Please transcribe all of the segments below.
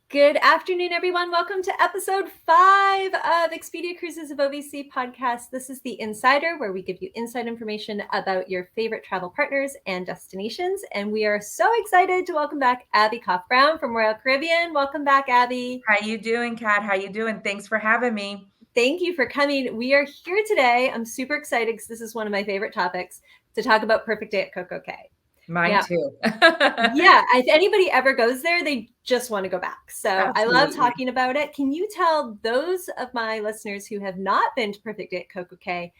Good afternoon, everyone. Welcome to episode 5 of Expedia Cruises of OVC podcast. This is the Insider, where we give you inside information about your favorite travel partners and destinations. And we are so excited to welcome back Abby Koff-Brown from Royal Caribbean. Welcome back, Abby. How you doing, Kat? How you doing? Thanks for having me. Thank you for coming. We are here today. I'm super excited because this is one of my favorite topics to talk about Perfect Day at CocoCay. Mine Now, too. yeah, if anybody ever goes there, they just want to go back. So I love Absolutely. talking about it. Can you tell those of my listeners who have not been to Perfect Day at CocoCay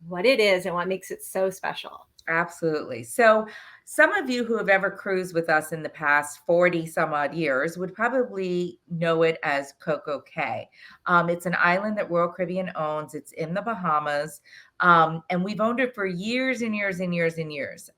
what it is and what makes it so special? Absolutely. So, some of you who have ever cruised with us in the past 40 some odd years would probably know it as CocoCay. It's an island that Royal Caribbean owns. It's in the Bahamas. And we've owned it for years and years and years and years.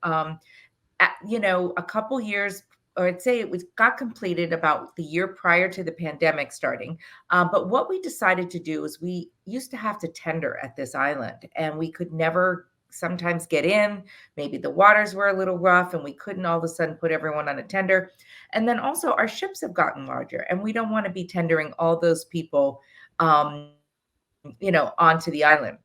A couple years, or I'd say got completed about the year prior to the pandemic starting. But what we decided to do is we used to have to tender at this island, and we could never sometimes get in. Maybe the waters were a little rough, and we couldn't all of a sudden put everyone on a tender. And then also our ships have gotten larger, and we don't want to be tendering all those people, onto the island.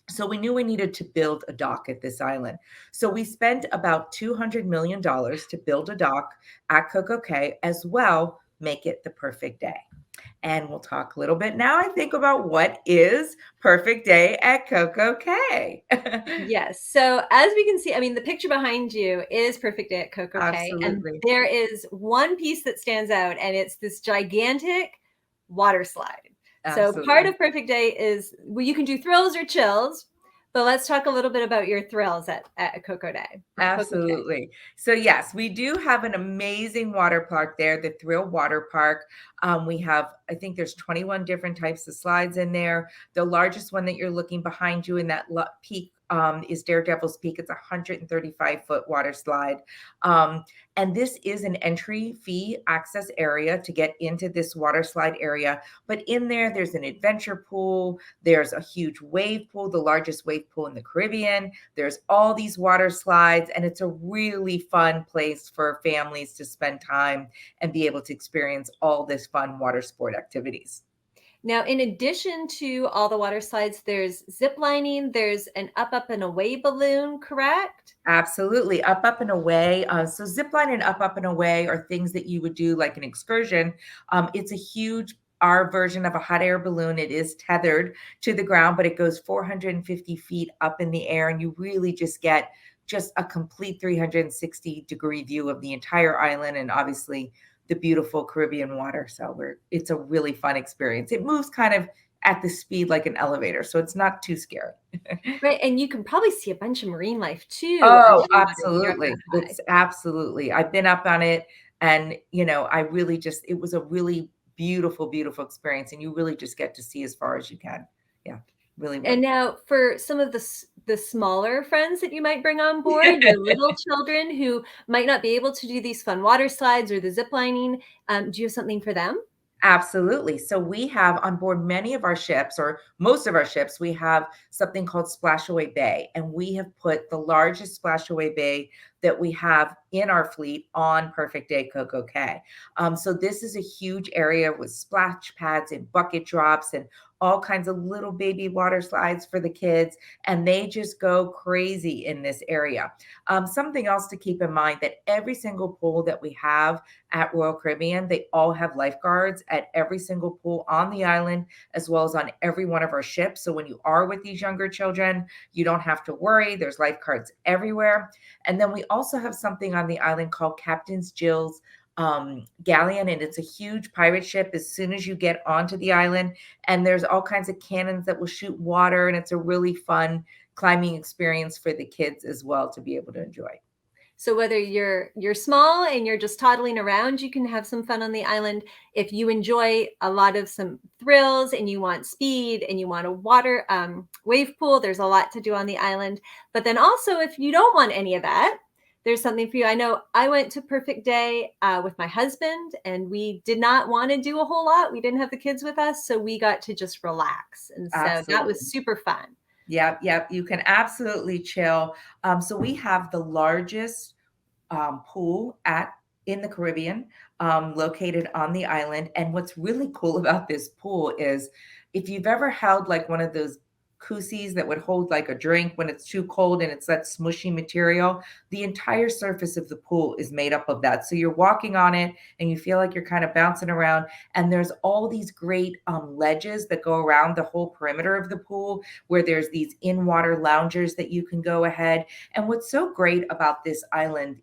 So we knew we needed to build a dock at this island. So we spent about $200 million to build a dock at CocoCay, as well, make it the perfect day. And we'll talk a little bit now, I think, about what is perfect day at CocoCay. Yes. So as we can see, I mean, the picture behind you is Perfect Day at CocoCay. And Absolutely. there is one piece that stands out, and it's this gigantic water slide. So part Absolutely. of Perfect Day is, well, you can do thrills or chills, but let's talk a little bit about your thrills at CocoCay. Absolutely. So yes, we do have an amazing water park there, the Thrill Water Park. We have, I think there's 21 different types of slides in there. The largest one that you're looking behind you in that peak is Daredevil's Peak. It's a 135-foot water slide. And this is an entry fee access area to get into this water slide area. But in there, there's an adventure pool. There's a huge wave pool, the largest wave pool in the Caribbean. There's all these water slides, and it's a really fun place for families to spend time and be able to experience all this fun water sport activities. Now, in addition to all the water slides, there's zip lining, there's an up and away balloon, correct? Absolutely. Up and away. So zip line and up and away are things that you would do like an excursion. It's a huge, our version of a hot air balloon. It is tethered to the ground, but it goes 450 feet up in the air, and you really just get just a complete 360-degree view of the entire island, and obviously the beautiful Caribbean water. So it's a really fun experience. It moves kind of at the speed like an elevator, so it's not too scary. Right. And you can probably see a bunch of marine life too Oh, as you're up that absolutely. high. It's absolutely. I've been up on it, and I really just it was a really beautiful, beautiful experience, and you really just get to see as far as you can. Yeah, really, And really. now for some of the smaller friends that you might bring on board, your little children who might not be able to do these fun water slides or the zip lining, do you have something for them? Absolutely. So we have on board many of our ships, or most of our ships, we have something called Splashaway Bay, and we have put the largest Splashaway Bay that we have in our fleet on Perfect Day CocoCay. So this is a huge area with splash pads and bucket drops and all kinds of little baby water slides for the kids, and they just go crazy in this area. Something else to keep in mind, that every single pool that we have at Royal Caribbean, they all have lifeguards at every single pool on the island, as well as on every one of our ships. So when you are with these younger children, you don't have to worry. There's lifeguards everywhere. And then we also have something on the island called Captain's Jill's galleon, and it's a huge pirate ship as soon as you get onto the island. And there's all kinds of cannons that will shoot water, and it's a really fun climbing experience for the kids as well to be able to enjoy. So whether you're small and you're just toddling around, you can have some fun on the island. If you enjoy a lot of some thrills and you want speed and you want a water wave pool, there's a lot to do on the island. But then also, if you don't want any of that, there's something for you. I know I went to Perfect Day with my husband, and we did not want to do a whole lot. We didn't have the kids with us, so we got to just relax. And so that Absolutely. was super fun. Yep, yep. You can absolutely chill. So we have the largest pool in the Caribbean. located on the island. And what's really cool about this pool is if you've ever held like one of those koozies that would hold like a drink when it's too cold and it's that smushy material, the entire surface of the pool is made up of that. So you're walking on it and you feel like you're kind of bouncing around. And there's all these great ledges that go around the whole perimeter of the pool where there's these in-water loungers that you can go ahead. And what's so great about this island,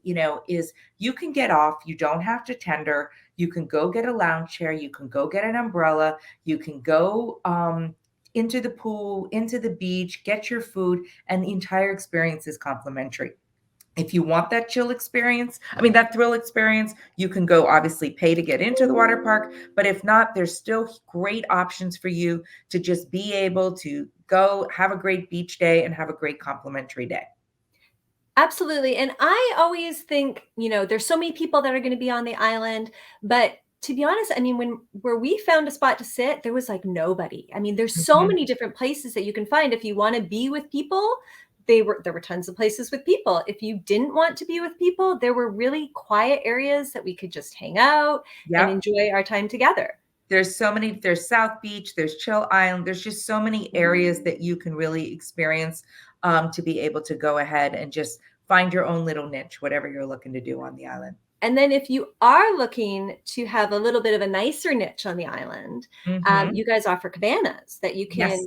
is you can get off, you don't have to tender, you can go get a lounge chair, you can go get an umbrella, you can go into the pool, into the beach, get your food, and the entire experience is complimentary. If you want that chill experience, that thrill experience, you can go obviously pay to get into the water park. But if not, there's still great options for you to just be able to go have a great beach day and have a great complimentary day. Absolutely. And I always think, there's so many people that are going to be on the island, but to be honest, where we found a spot to sit, there was like nobody. There's so Mhm. many different places that you can find if you want to be with people. There were tons of places with people. If you didn't want to be with people, there were really quiet areas that we could just hang out and Yep. enjoy our time together. There's South Beach, there's Chill Island, there's just so many areas that you can really experience to be able to go ahead and just find your own little niche, whatever you're looking to do on the island. And then if you are looking to have a little bit of a nicer niche on the island, Hmm. you guys offer cabanas that Yes.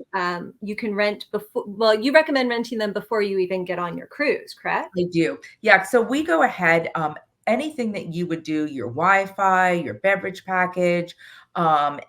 you can rent before. Well, you recommend renting them before you even get on your cruise, correct? They do. Yeah, so we go ahead, anything that you would do, your Wi-Fi, your beverage package,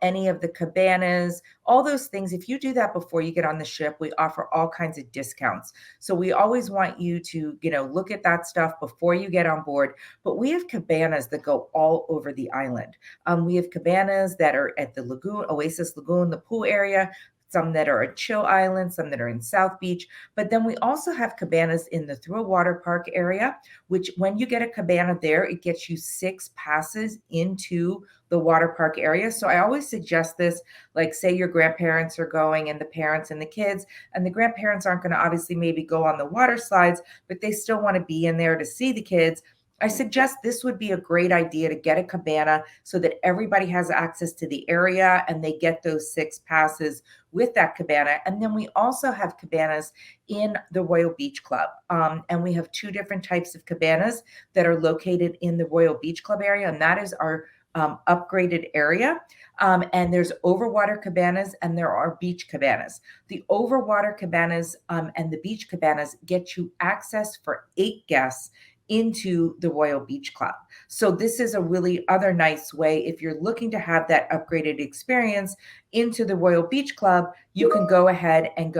any of the cabanas, all those things, if you do that before you get on the ship, we offer all kinds of discounts. So we always want you to, look at that stuff before you get on board. But we have cabanas that go all over the island. We have cabanas that are at the lagoon, Oasis Lagoon, the pool area, some that are at Chill Island, some that are in South Beach. But then we also have cabanas in the Thrill Water Park area, which when you get a cabana there, it gets you 6 passes into the water park area. So I always suggest this, like say your grandparents are going and the parents and the kids, and the grandparents aren't going to obviously maybe go on the water slides, but they still want to be in there to see the kids. I suggest this would be a great idea to get a cabana so that everybody has access to the area and they get those 6 passes with that cabana. And then we also have cabanas in the Royal Beach Club. And we have 2 different types of cabanas that are located in the Royal Beach Club area. And that is our upgraded area. And there's overwater cabanas and there are beach cabanas. The overwater cabanas and the beach cabanas get you access for 8 guests into the Royal Beach Club. So this is a really other nice way if you're looking to have that upgraded experience into the Royal Beach Club, you can go ahead and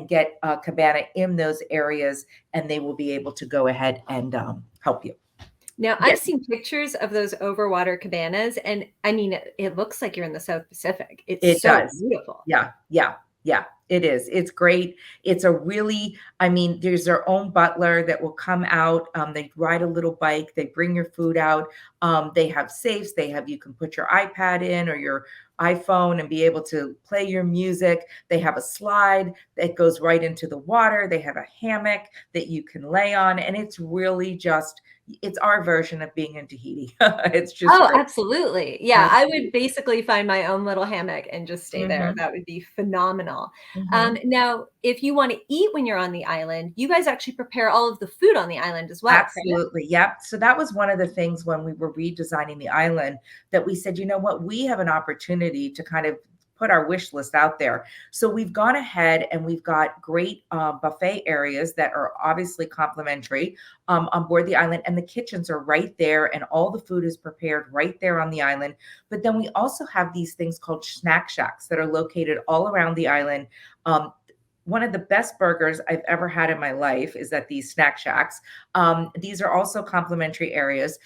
get a cabana in those areas and they will be able to go ahead and help you. Now, I've Yes, seen pictures of those overwater cabanas, and it looks like you're in the South Pacific. It's it so does. beautiful. Yeah, yeah, yeah, it is. It's great. It's a really, there's their own butler that will come out. They ride a little bike. They bring your food out. They have safes. You can put your iPad in or your iPhone and be able to play your music. They have a slide that goes right into the water. They have a hammock that you can lay on. And it's really just, it's our version of being in Tahiti. It's just Oh, great. absolutely. Yeah, I would Absolutely. basically find my own little hammock and just stay there. Hmm. That would be phenomenal. Hmm. Now, if you want to eat when you're on the island, you guys actually prepare all of the food on the island as well, correct? Absolutely. Yep. So that was one of the things when we were redesigning the island that we said, you know what, we have an opportunity to kind of put our wish list out there. So we've gone ahead and we've got great buffet areas that are obviously complimentary on board the island. And the kitchens are right there and all the food is prepared right there on the island. But then we also have these things called snack shacks that are located all around the island. One of the best burgers I've ever had in my life is at these snack shacks. These are also complimentary areas.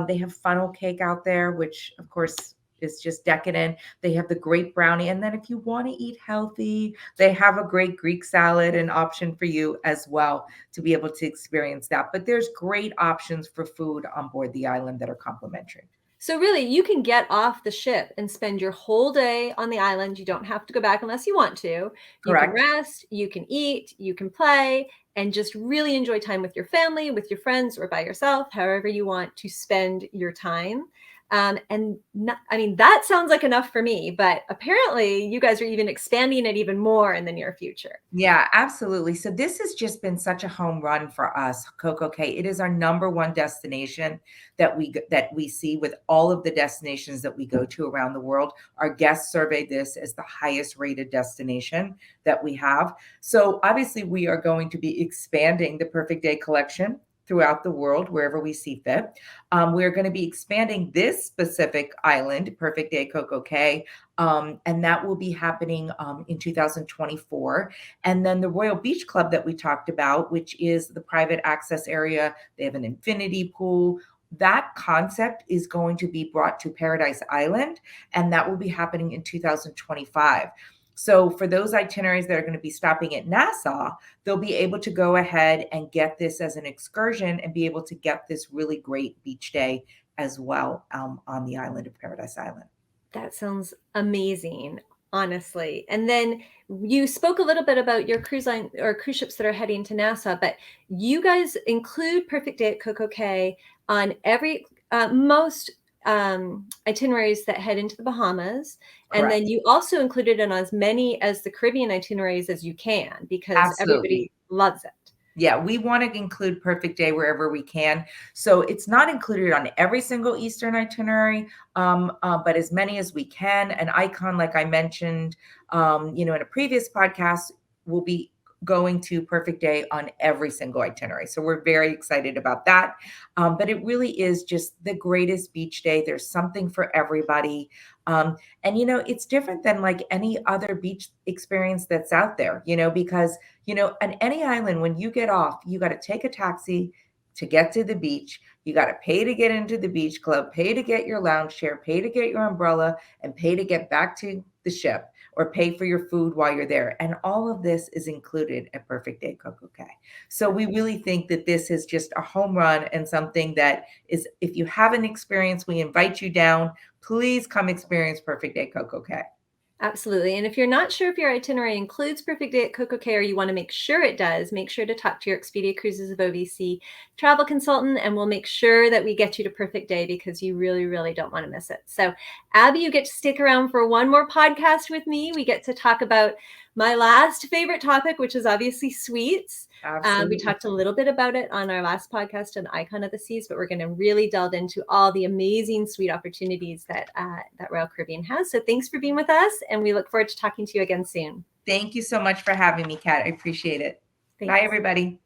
They have funnel cake out there, which of course is just decadent. They have the great brownie. And then if you want to eat healthy, they have a great Greek salad, an option for you as well to be able to experience that. But there's great options for food on board the island that are complimentary. So really, you can get off the ship and spend your whole day on the island. You don't have to go back unless you want to. You can Correct. rest, you can eat, you can play, and just really enjoy time with your family, with your friends, or by yourself, however you want to spend your time. And not, I mean, that sounds like enough for me, but apparently you guys are even expanding it even more in the near future. Yeah, absolutely. So this has just been such a home run for us, CocoCay. It is our number one destination that we see with all of the destinations that we go to around the world. Our guests survey this as the highest rated destination that we have. So obviously we are going to be expanding the Perfect Day collection throughout the world wherever we see fit. We're going to be expanding this specific island, Perfect Day CocoCay, and that will be happening in 2024. And then the Royal Beach Club that we talked about, which is the private access area, they have an infinity pool. That concept is going to be brought to Paradise Island, and that will be happening in 2025. So for those itineraries that are going to be stopping at Nassau, they'll be able to go ahead and get this as an excursion and be able to get this really great beach day as well on the island of Paradise Island. That sounds amazing, honestly. And then you spoke a little bit about your cruise line or cruise ships that are heading to Nassau, but you guys include Perfect Day at CocoCay on every most itineraries that head into the Bahamas, and Correct. then you also included in as many as the Caribbean itineraries as you can because Absolutely. everybody loves it. Yeah, we want to include Perfect Day wherever we can. So it's not included on every single Eastern itinerary, but as many as we can. An icon, like I mentioned, in a previous podcast, will be going to Perfect Day on every single itinerary. So we're very excited about that. But it really is just the greatest beach day. There's something for everybody. And it's different than like any other beach experience that's out there, because on any island, when you get off, you got to take a taxi to get to the beach. You got to pay to get into the beach club, pay to get your lounge chair, pay to get your umbrella, and pay to get back to the ship or pay for your food while you're there. And all of this is included at Perfect Day CocoCay. So we really think that this is just a home run and something that is, if you haven't experienced, we invite you down. Please come experience Perfect Day CocoCay. Absolutely. And if you're not sure if your itinerary includes Perfect Day at CocoCay or you want to make sure it does, make sure to talk to your Expedia Cruises of OVC travel consultant and we'll make sure that we get you to Perfect Day because you really, really don't want to miss it. So, Abby, you get to stick around for one more podcast with me. We get to talk about my last favorite topic, which is obviously sweets. We Absolutely. talked a little bit about it on our last podcast, An Icon of the Seas, but we're going to really delve into all the amazing sweet opportunities that Royal Caribbean has. So thanks for being with us, and we look forward to talking to you again soon. Thank you so much for having me, Kat. I appreciate it. Thanks. Bye, everybody.